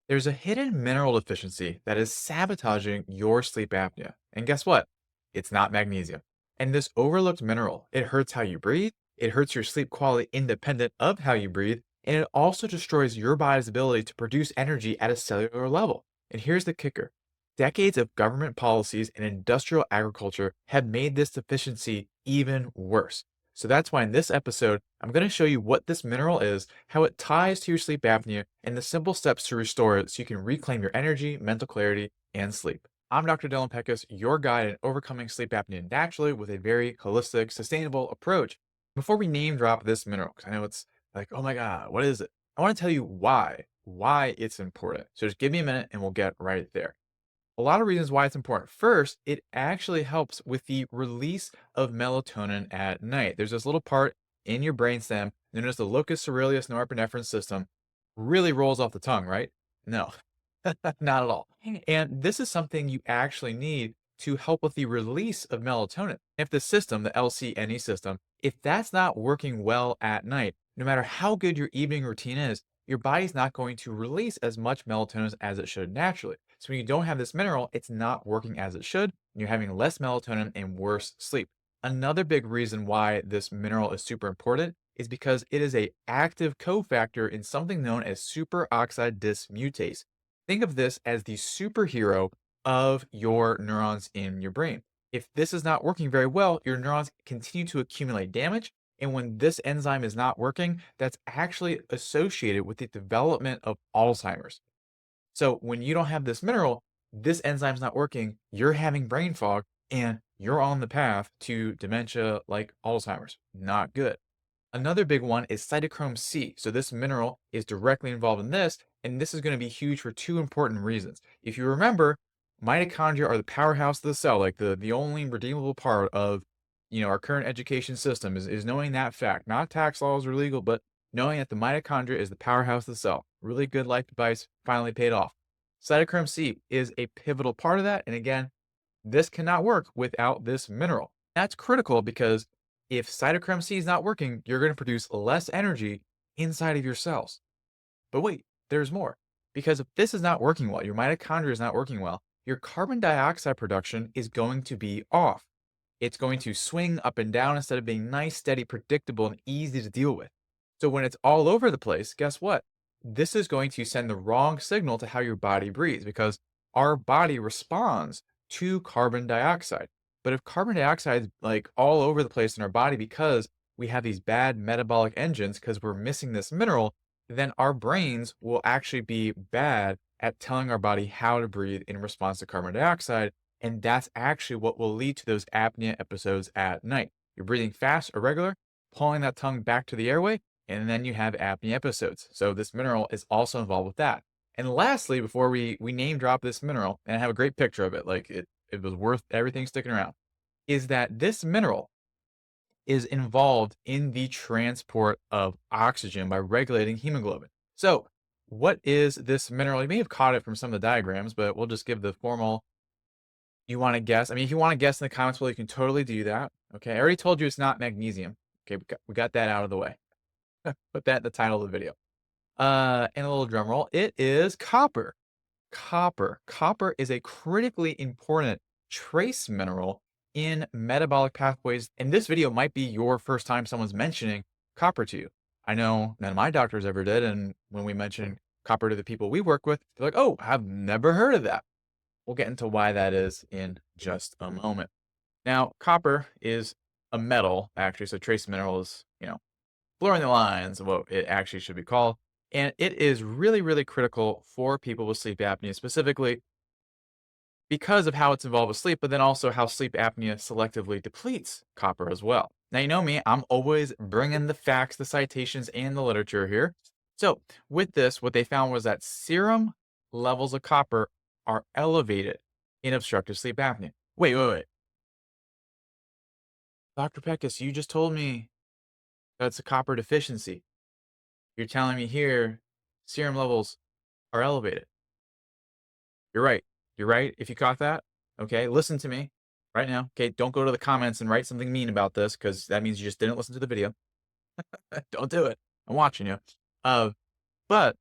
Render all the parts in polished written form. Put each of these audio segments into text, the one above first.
There's a hidden mineral deficiency that is sabotaging your sleep apnea. And guess what? It's not magnesium. And this overlooked mineral, it hurts how you breathe, it hurts your sleep quality independent of how you breathe, and it also destroys your body's ability to produce energy at a cellular level. And here's the kicker. Decades of government policies and industrial agriculture have made this deficiency even worse. So that's why in this episode, I'm going to show you what this mineral is, how it ties to your sleep apnea, and the simple steps to restore it so you can reclaim your energy, mental clarity, and sleep. I'm Dr. Dylan Peckus, your guide in overcoming sleep apnea naturally with a very holistic, sustainable approach. Before we name drop this mineral, because I know it's like, oh my God, what is it? I want to tell you why it's important. So just give me a minute and we'll get right there. A lot of reasons why it's important. First, it actually helps with the release of melatonin at night. There's this little part in your brainstem known as the locus coeruleus norepinephrine system. Really rolls off the tongue, right? No, not at all. And this is something you actually need to help with the release of melatonin. If the system, the LCNE system, if that's not working well at night, no matter how good your evening routine is, your body's not going to release as much melatonin as it should naturally. So when you don't have this mineral, it's not working as it should, and you're having less melatonin and worse sleep. Another big reason why this mineral is super important is because it is a active cofactor in something known as superoxide dismutase. Think of this as the superhero of your neurons in your brain. If this is not working very well, your neurons continue to accumulate damage. And when this enzyme is not working, that's actually associated with the development of Alzheimer's. So when you don't have this mineral, this enzyme's not working, you're having brain fog, and you're on the path to dementia like Alzheimer's. Not good. Another big one is cytochrome C. So this mineral is directly involved in this, and this is going to be huge for two important reasons. If you remember, mitochondria are the powerhouse of the cell, like the only redeemable part of our current education system is knowing that fact. Not tax laws or legal, but knowing that the mitochondria is the powerhouse of the cell. Really good life advice, finally paid off. Cytochrome C is a pivotal part of that, and again, this cannot work without this mineral. That's critical because if cytochrome C is not working, you're going to produce less energy inside of your cells. But wait, there's more. Because if this is not working well, your mitochondria is not working well, your carbon dioxide production is going to be off. It's going to swing up and down instead of being nice, steady, predictable, and easy to deal with. So when it's all over the place, guess what? This is going to send the wrong signal to how your body breathes because our body responds to carbon dioxide. But if carbon dioxide is like all over the place in our body because we have these bad metabolic engines because we're missing this mineral, then our brains will actually be bad at telling our body how to breathe in response to carbon dioxide. And that's actually what will lead to those apnea episodes at night. You're breathing fast, irregular, pulling that tongue back to the airway, and then you have apnea episodes. So this mineral is also involved with that. And lastly, before we name drop this mineral, and I have a great picture of it, like it was worth everything sticking around, is that this mineral is involved in the transport of oxygen by regulating hemoglobin. So what is this mineral? You may have caught it from some of the diagrams, but we'll just give the formal. You want to guess? I mean, if you want to guess in the comments below, you can totally do that. Okay, I already told you it's not magnesium. Okay, we got that out of the way. Put that in the title of the video. And a little drum roll. It is copper. Copper. Copper is a critically important trace mineral in metabolic pathways. And this video might be your first time someone's mentioning copper to you. I know none of my doctors ever did. And when we mention copper to the people we work with, they're like, oh, I've never heard of that. We'll get into why that is in just a moment. Now, copper is a metal, actually. So trace mineral is, blurring the lines of what it actually should be called. And it is really, really critical for people with sleep apnea, specifically because of how it's involved with sleep, but then also how sleep apnea selectively depletes copper as well. Now, you know me, I'm always bringing the facts, the citations, and the literature here. So with this, what they found was that serum levels of copper are elevated in obstructive sleep apnea. Wait. Dr. Peckus, you just told me that's a copper deficiency. You're telling me here serum levels are elevated. You're right. You're right. If you caught that, okay, listen to me right now. Okay, don't go to the comments and write something mean about this because that means you just didn't listen to the video. Don't do it. I'm watching you. But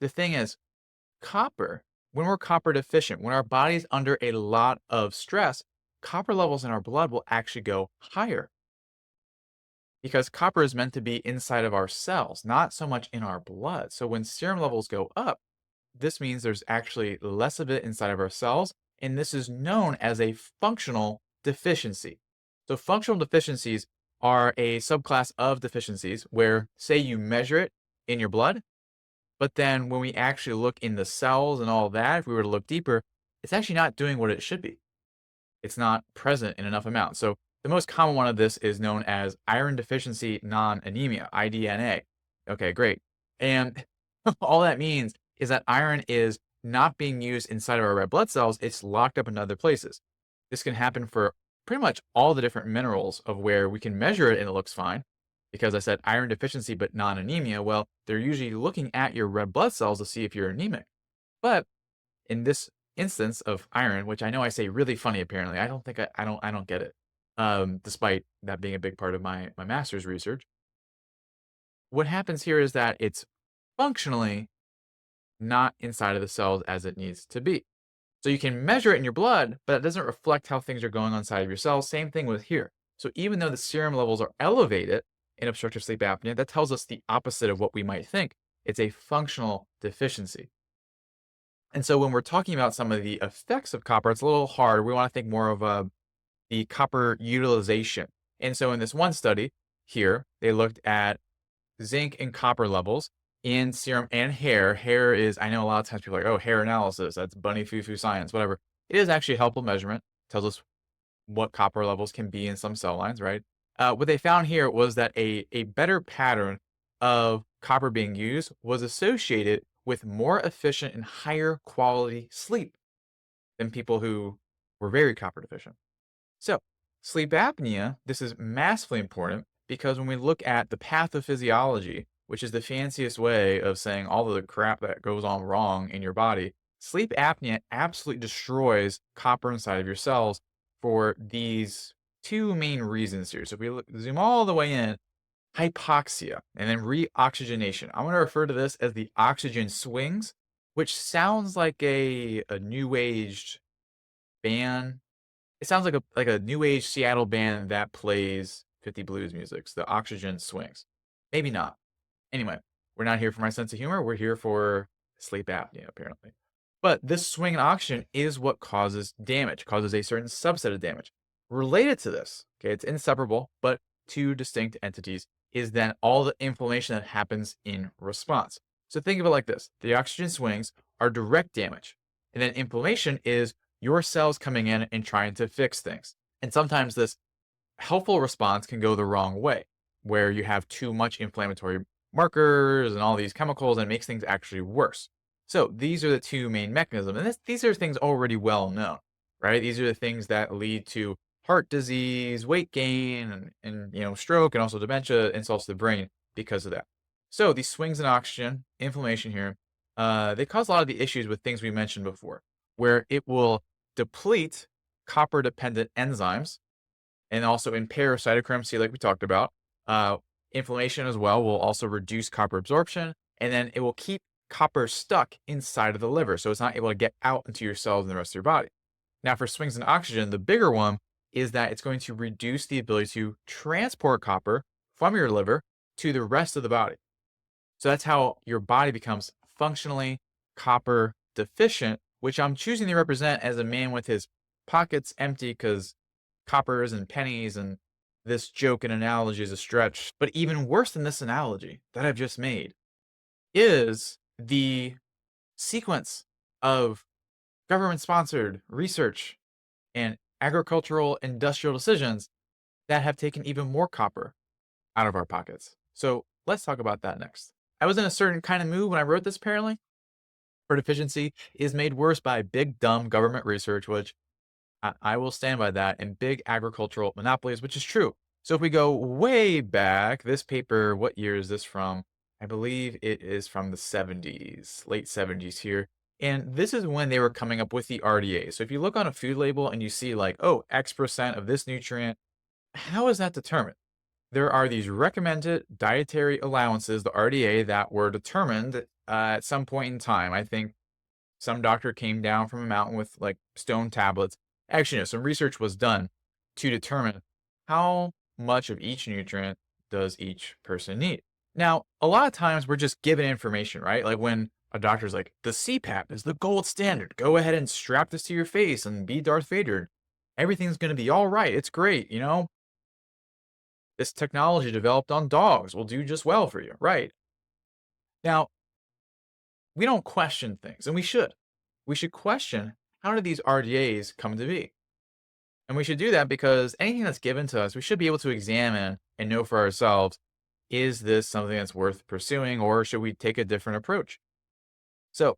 the thing is, Copper, when we're copper deficient, when our body's under a lot of stress, copper levels in our blood will actually go higher because copper is meant to be inside of our cells, not so much in our blood. So when serum levels go up, this means there's actually less of it inside of our cells, and this is known as a functional deficiency. So functional deficiencies are a subclass of deficiencies where, say, you measure it in your blood, but then when we actually look in the cells and all that, if we were to look deeper, it's actually not doing what it should be. It's not present in enough amount. So the most common one of this is known as iron deficiency non-anemia, IDNA. Okay, great. And all that means is that iron is not being used inside of our red blood cells. It's locked up in other places. This can happen for pretty much all the different minerals of where we can measure it and it looks fine. Because I said iron deficiency but non-anemia, well, they're usually looking at your red blood cells to see if you're anemic. But in this instance of iron, which I know I say really funny apparently, I don't think I don't get it. Despite that being a big part of my master's research. What happens here is that it's functionally not inside of the cells as it needs to be. So you can measure it in your blood, but it doesn't reflect how things are going on inside of your cells. Same thing with here. So even though the serum levels are elevated in obstructive sleep apnea, that tells us the opposite of what we might think. It's a functional deficiency. And so when we're talking about some of the effects of copper, it's a little hard. We want to think more of the copper utilization. And so in this one study here, they looked at zinc and copper levels in serum and hair. Hair is, I know a lot of times people are like, oh, hair analysis, that's bunny foo-foo science, whatever. It is actually a helpful measurement. Tells us what copper levels can be in some cell lines, right? What they found here was that a better pattern of copper being used was associated with more efficient and higher quality sleep than people who were very copper deficient. So, sleep apnea, this is massively important because when we look at the pathophysiology, which is the fanciest way of saying all of the crap that goes on wrong in your body, sleep apnea absolutely destroys copper inside of your cells for these two main reasons here. So, if we zoom all the way in, hypoxia and then reoxygenation. I'm going to refer to this as the oxygen swings, which sounds like a new age band. It sounds like a new age Seattle band that plays 50 blues music, the Oxygen Swings. Maybe not. Anyway, we're not here for my sense of humor. We're here for sleep apnea, apparently. But this swing in oxygen is what causes damage, causes a certain subset of damage. Related to this, okay, it's inseparable, but two distinct entities, is then all the inflammation that happens in response. So think of it like this. The oxygen swings are direct damage, and then inflammation is your cells coming in and trying to fix things. And sometimes this helpful response can go the wrong way, where you have too much inflammatory markers and all these chemicals and it makes things actually worse. So these are the two main mechanisms. And these are things already well known, right? These are the things that lead to heart disease, weight gain, and stroke, and also dementia, insults to the brain because of that. So these swings in oxygen, inflammation here, they cause a lot of the issues with things we mentioned before, where it will deplete copper-dependent enzymes and also impair cytochrome C, like we talked about. Inflammation as well will also reduce copper absorption, and then it will keep copper stuck inside of the liver, so it's not able to get out into your cells and the rest of your body. Now, for swings in oxygen, the bigger one is that it's going to reduce the ability to transport copper from your liver to the rest of the body. So that's how your body becomes functionally copper deficient, which I'm choosing to represent as a man with his pockets empty because coppers and pennies, and this joke and analogy is a stretch. But even worse than this analogy that I've just made is the sequence of government sponsored research and agricultural industrial decisions that have taken even more copper out of our pockets. So let's talk about that next. I was in a certain kind of mood when I wrote this, apparently. For deficiency is made worse by big, dumb government research, which I will stand by that, and big agricultural monopolies, which is true. So if we go way back, this paper, what year is this from? I believe it is from the 70s, late 70s here. And this is when they were coming up with the RDA. So if you look on a food label and you see like, oh, X% of this nutrient, how is that determined? There are these recommended dietary allowances, the RDA, that were determined at some point in time. I think Some doctor came down from a mountain with like stone tablets. Actually, no, some research was done to determine how much of each nutrient does each person need. Now, a lot of times we're just given information, right? Like when a doctor's like, the CPAP is the gold standard. Go ahead and strap this to your face and be Darth Vader. Everything's going to be all right. It's great. This technology developed on dogs will do just well for you. Right. Now, we don't question things, and we should. We should question, how did these RDAs come to be? And we should do that because anything that's given to us, we should be able to examine and know for ourselves, is this something that's worth pursuing, or should we take a different approach? So,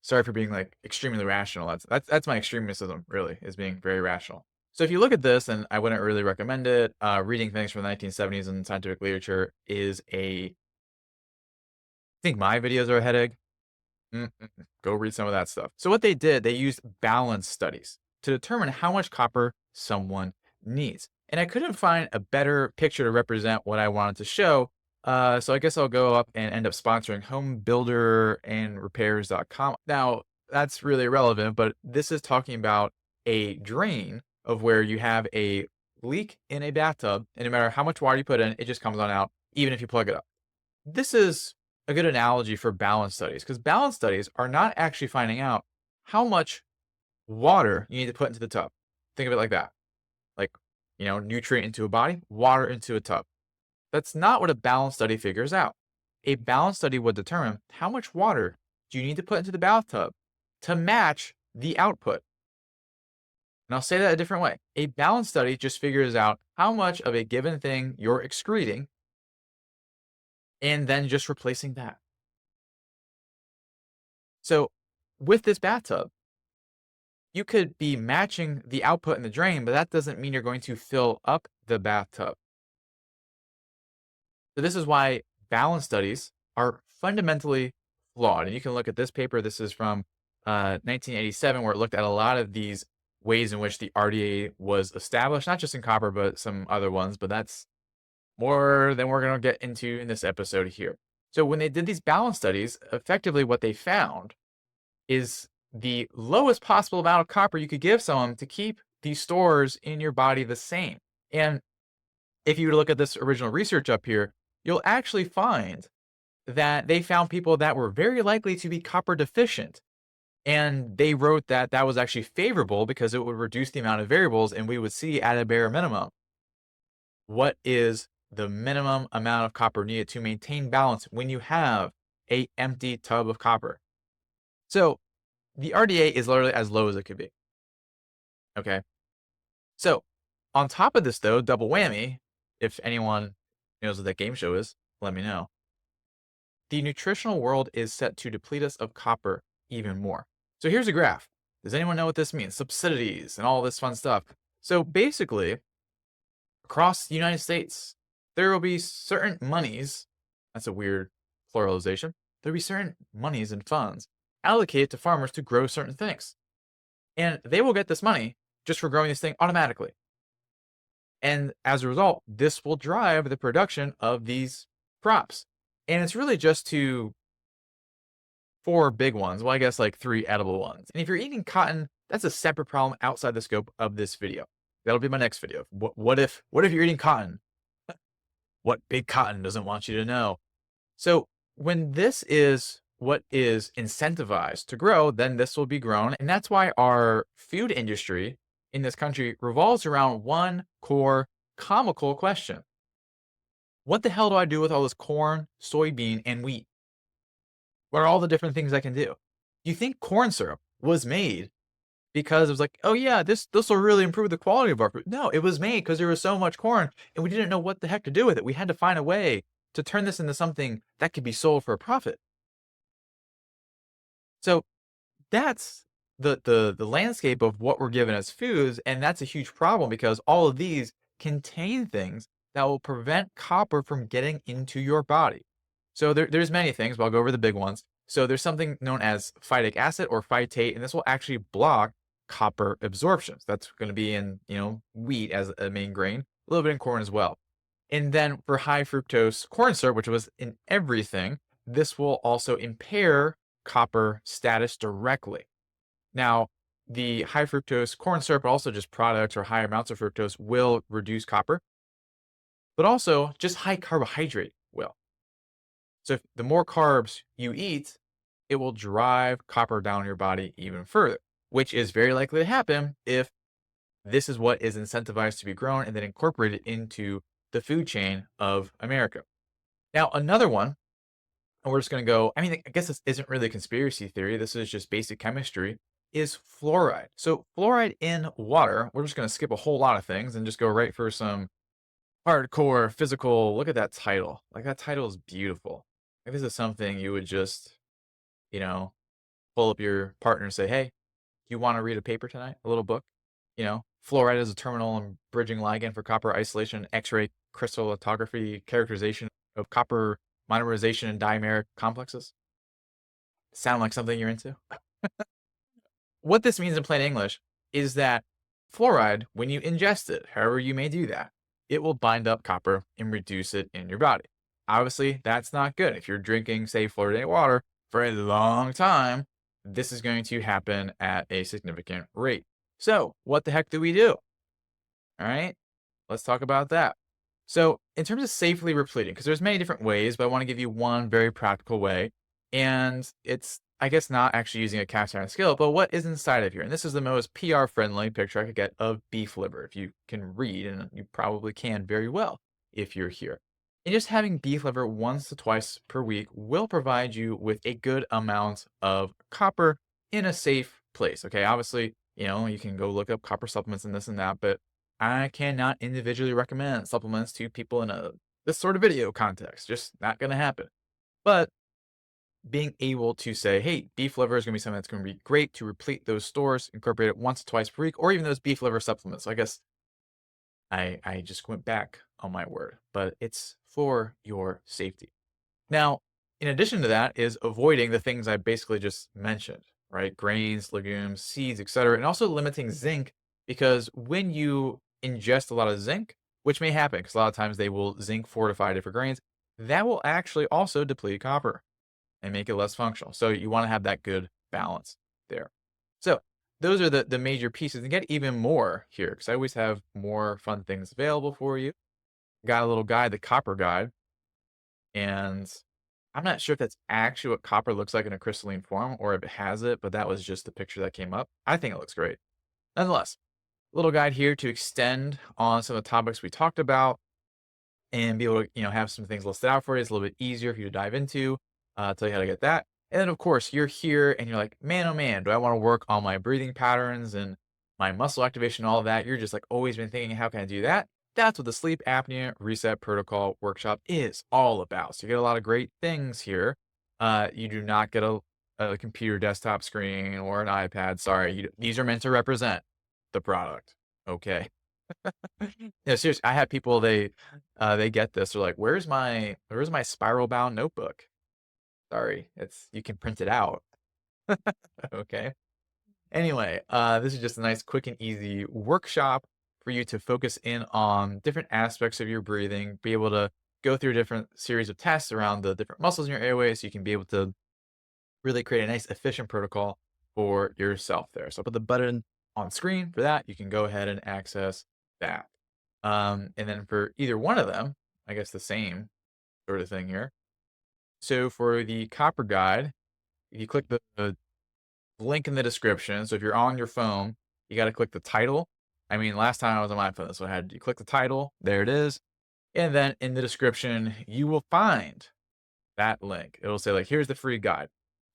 sorry for being like extremely rational. That's my extremism, really, is being very rational. So if you look at this, and I wouldn't really recommend it, reading things from the 1970s in scientific literature is I think my videos are a headache. Go read some of that stuff. So what they did, they used balance studies to determine how much copper someone needs. And I couldn't find a better picture to represent what I wanted to show. So I guess I'll go up and end up sponsoring homebuilderandrepairs.com. Now, that's really irrelevant, but this is talking about a drain of where you have a leak in a bathtub, and no matter how much water you put in, it just comes on out, even if you plug it up. This is a good analogy for balance studies, because balance studies are not actually finding out how much water you need to put into the tub. Think of it like that. Like, nutrient into a body, water into a tub. That's not what a balance study figures out. A balance study would determine how much water do you need to put into the bathtub to match the output. And I'll say that a different way. A balance study just figures out how much of a given thing you're excreting and then just replacing that. So with this bathtub, you could be matching the output in the drain, but that doesn't mean you're going to fill up the bathtub. So this is why balance studies are fundamentally flawed. And you can look at this paper. This is from 1987, where it looked at a lot of these ways in which the RDA was established, not just in copper, but some other ones. But that's more than we're going to get into in this episode here. So when they did these balance studies, effectively what they found is the lowest possible amount of copper you could give someone to keep these stores in your body the same. And if you look at this original research up here, you'll actually find that they found people that were very likely to be copper deficient. And they wrote that that was actually favorable because it would reduce the amount of variables, and we would see at a bare minimum, what is the minimum amount of copper needed to maintain balance when you have a empty tub of copper. So the RDA is literally as low as it could be. Okay. So on top of this, though, double whammy, if anyone knows what that game show is, let me know. The nutritional world is set to deplete us of copper even more. So here's a graph. Does anyone know what this means? Subsidies and all this fun stuff. So basically, across the United States, there will be certain monies. That's a weird pluralization. There'll be certain monies and funds allocated to farmers to grow certain things. And they will get this money just for growing this thing automatically. And as a result, this will drive the production of these crops. And it's really just four big ones. Well, I guess like 3 edible ones. And if you're eating cotton, that's a separate problem outside the scope of this video. That'll be my next video. What if you're eating cotton? What big cotton doesn't want you to know? So when this is what is incentivized to grow, then this will be grown. And that's why our food industry in this country revolves around one core comical question. What the hell do I do with all this corn, soybean, and wheat? What are all the different things I can do? You think corn syrup was made because it was like, oh yeah, this will really improve the quality of our food? No, it was made because there was so much corn and we didn't know what the heck to do with it. We had to find a way to turn this into something that could be sold for a profit. So that's the landscape of what we're given as foods, and that's a huge problem because all of these contain things that will prevent copper from getting into your body. So there's many things, but I'll go over the big ones. So there's something known as phytic acid or phytate, and this will actually block copper absorption. So that's going to be in wheat as a main grain, a little bit in corn as well. And then for high fructose corn syrup, which was in everything, this will also impair copper status directly. Now, the high fructose corn syrup, but also just products or high amounts of fructose will reduce copper, but also just high carbohydrate will. So if the more carbs you eat, it will drive copper down your body even further, which is very likely to happen if this is what is incentivized to be grown and then incorporated into the food chain of America. Now, another one, and we're just going to go, I mean, I guess this isn't really a conspiracy theory. This is just basic chemistry, is fluoride. So, fluoride in water, we're just going to skip a whole lot of things and just go right for some hardcore physical. Look at that title. Like, that title is beautiful. Like, this is something you would just, you know, pull up your partner and say, hey, you want to read a paper tonight? A little book? Fluoride is a terminal and bridging ligand for copper isolation, X-ray crystallography, characterization of copper monomerization and dimeric complexes. Sound like something you're into? What this means in plain English is that fluoride, when you ingest it, however you may do that, it will bind up copper and reduce it in your body. Obviously, that's not good. If you're drinking, say, fluoridated water for a long time, this is going to happen at a significant rate. So, what the heck do we do? All right, let's talk about that. So, in terms of safely repleting, because there's many different ways, but I want to give you one very practical way. And it's, I guess, not actually using a cast iron skillet, but what is inside of here. And this is the most PR friendly picture I could get of beef liver, if you can read, and you probably can very well if you're here. And just having beef liver once to twice per week will provide you with a good amount of copper in a safe place. Okay, obviously, you can go look up copper supplements and this and that, but I cannot individually recommend supplements to people in this sort of video context. Just not going to happen. But being able to say, hey, beef liver is going to be something that's going to be great to replete those stores, incorporate it once or twice per week, or even those beef liver supplements. So I guess I just went back on my word, but it's for your safety. Now, in addition to that is avoiding the things I basically just mentioned, right? Grains, legumes, seeds, etc., and also limiting zinc, because when you ingest a lot of zinc, which may happen because a lot of times they will zinc fortify different grains, that will actually also deplete copper and make it less functional. So you want to have that good balance there. So those are the major pieces, and get even more here because I always have more fun things available for you. Got a little guide, the copper guide, and I'm not sure if that's actually what copper looks like in a crystalline form or if it has it, but that was just the picture that came up. I think it looks great. Nonetheless, little guide here to extend on some of the topics we talked about and be able to, have some things listed out for you. It's a little bit easier for you to dive into, tell you how to get that. And then, of course, you're here and you're like, man, oh man, do I want to work on my breathing patterns and my muscle activation, all of that? You're just like always been thinking, how can I do that? That's what the Sleep Apnea Reset Protocol Workshop is all about. So you get a lot of great things here. You do not get a computer desktop screen or an iPad. Sorry, these are meant to represent the product. Okay. Yeah, seriously, I had people they get this. They're like, where's my spiral bound notebook? Sorry, you can print it out. Okay. Anyway, this is just a nice, quick and easy workshop for you to focus in on different aspects of your breathing, be able to go through a different series of tests around the different muscles in your airway so you can be able to really create a nice efficient protocol for yourself there. So I'll put the button on screen for that. You can go ahead and access that. And then for either one of them, I guess the same sort of thing here. So for the copper guide, if you click the link in the description, so if you're on your phone, you got to click the title. I mean, last time I was on my phone, so you click the title, there it is. And then in the description, you will find that link. It'll say like, here's the free guide.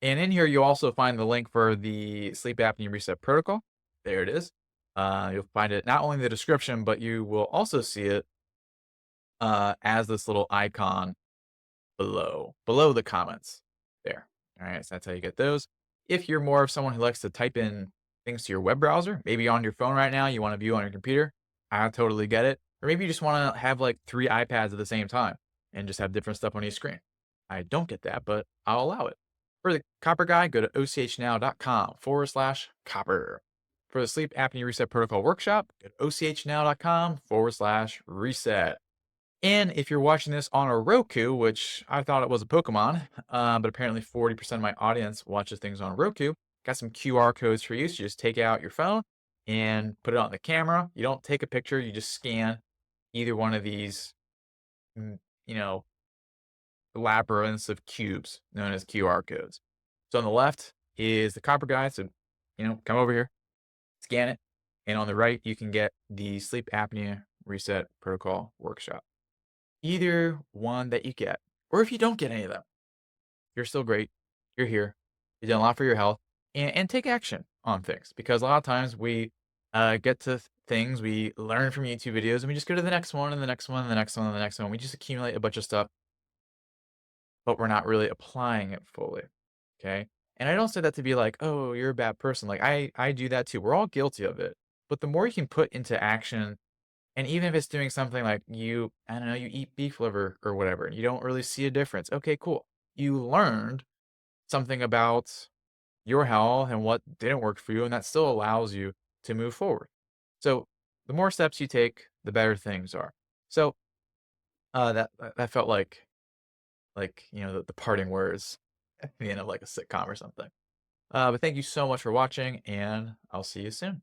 And in here, you'll also find the link for the Sleep Apnea Reset Protocol. There it is. You'll find it not only in the description, but you will also see it as this little icon below the comments there. All right, so that's how you get those. If you're more of someone who likes to type in things to your web browser, maybe on your phone right now, you want to view on your computer, I totally get it. Or maybe you just want to have like 3 iPads at the same time and just have different stuff on each screen. I don't get that, but I'll allow it. For the copper guide, go to ochnow.com/copper. For the Sleep Apnea Reset Protocol Workshop, go to ochnow.com/reset. And if you're watching this on a Roku, which I thought it was a Pokemon, but apparently 40% of my audience watches things on Roku, got some QR codes for you. So you just take out your phone and put it on the camera. You don't take a picture, you just scan either one of these, mm, you know, labyrinths of cubes known as QR codes. So on the left is the copper guide. So, come over here, scan it. And on the right, you can get the sleep apnea reset protocol workshop. Either one that you get, or if you don't get any of them, you're still great. You're here. You've done a lot for your health, and take action on things because a lot of times we get to things, we learn from YouTube videos, and we just go to the next one and the next one and the next one and the next one. We just accumulate a bunch of stuff, but we're not really applying it fully. Okay. And I don't say that to be like, oh, you're a bad person. Like I do that too. We're all guilty of it. But the more you can put into action, and even if it's doing something like I don't know, you eat beef liver or whatever, and you don't really see a difference. Okay, cool. You learned something about your health and what didn't work for you, and that still allows you to move forward. So the more steps you take, the better things are. So that felt like the parting words at the end of like a sitcom or something. But thank you so much for watching, and I'll see you soon.